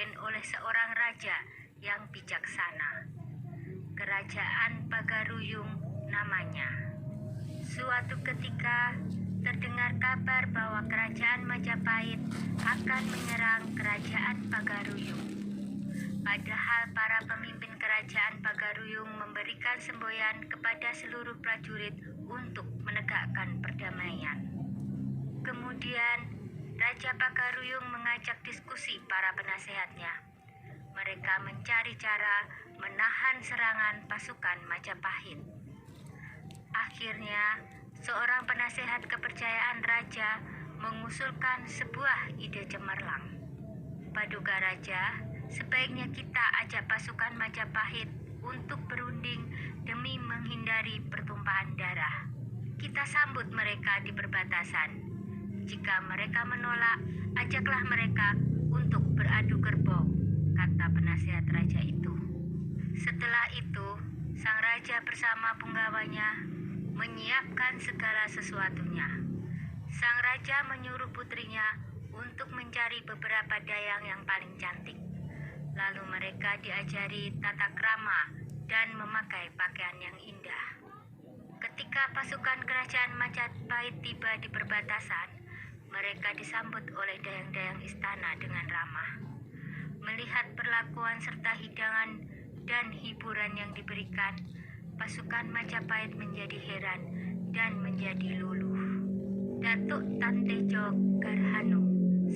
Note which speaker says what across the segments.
Speaker 1: dipimpin oleh seorang raja yang bijaksana. Kerajaan Pagaruyung namanya. Suatu ketika terdengar kabar bahwa kerajaan Majapahit akan menyerang kerajaan Pagaruyung. Padahal para pemimpin kerajaan Pagaruyung memberikan semboyan kepada seluruh prajurit untuk menegakkan perdamaian. Kemudian Raja Pagaruyung mengajak diskusi para penasehatnya. Mereka mencari cara menahan serangan pasukan Majapahit. Akhirnya, seorang penasehat kepercayaan raja mengusulkan sebuah ide cemerlang. Paduka Raja, sebaiknya kita ajak pasukan Majapahit untuk berunding demi menghindari pertumpahan darah. Kita sambut mereka di perbatasan. Jika mereka menolak, ajaklah mereka untuk beradu kerbau, kata penasehat raja itu. Setelah itu, sang raja bersama punggawanya menyiapkan segala sesuatunya. Sang raja menyuruh putrinya untuk mencari beberapa dayang yang paling cantik. Lalu mereka diajari tata krama dan memakai pakaian yang indah. Ketika pasukan kerajaan Majapahit tiba di perbatasan, mereka disambut oleh dayang-dayang istana dengan ramah. Melihat perlakuan serta hidangan dan hiburan yang diberikan, pasukan Majapahit menjadi heran dan menjadi luluh. Datuk Tan Tejo Garhanu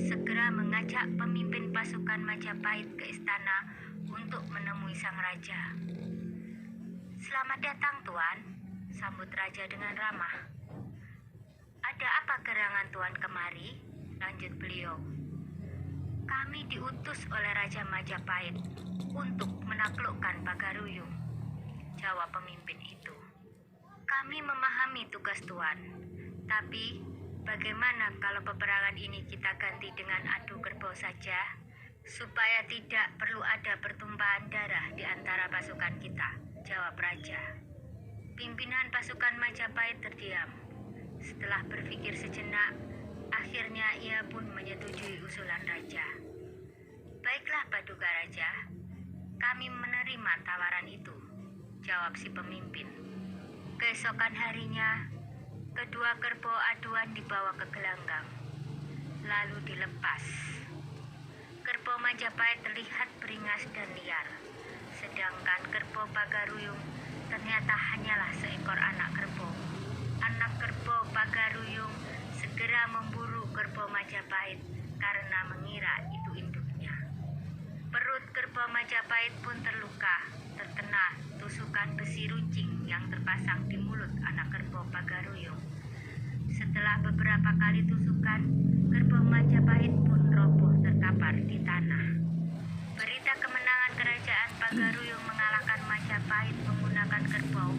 Speaker 1: segera mengajak pemimpin pasukan Majapahit ke istana untuk menemui sang raja. "Selamat datang, Tuan," sambut raja dengan ramah. "Ada apa gerangan Tuan kemari?" lanjut beliau. "Kami diutus oleh Raja Majapahit untuk menaklukkan Pagaruyung," jawab pemimpin itu. "Kami memahami tugas Tuan, tapi bagaimana kalau peperangan ini kita ganti dengan adu kerbau saja, supaya tidak perlu ada pertumpahan darah di antara pasukan kita," jawab raja. Pimpinan pasukan Majapahit terdiam. Setelah berpikir sejenak, akhirnya ia pun menyetujui usulan raja. "Baiklah Paduka Raja, kami menerima tawaran itu," jawab si pemimpin. Keesokan harinya, kedua kerbau aduan dibawa ke gelanggang, lalu dilepas. Kerbau Majapahit terlihat beringas dan liar, sedangkan kerbau Pagaruyung ternyata hanyalah seekor anak kerbau. Anak kerbau Pagaruyung segera memburu kerbau Majapahit karena mengira itu induknya. Perut kerbau Majapahit pun terluka, terkena tusukan besi runcing yang terpasang di mulut anak kerbau Pagaruyung. Setelah beberapa kali tusukan, kerbau Majapahit pun roboh terkapar di tanah. Berita kemenangan kerajaan Pagaruyung mengalahkan Majapahit menggunakan kerbau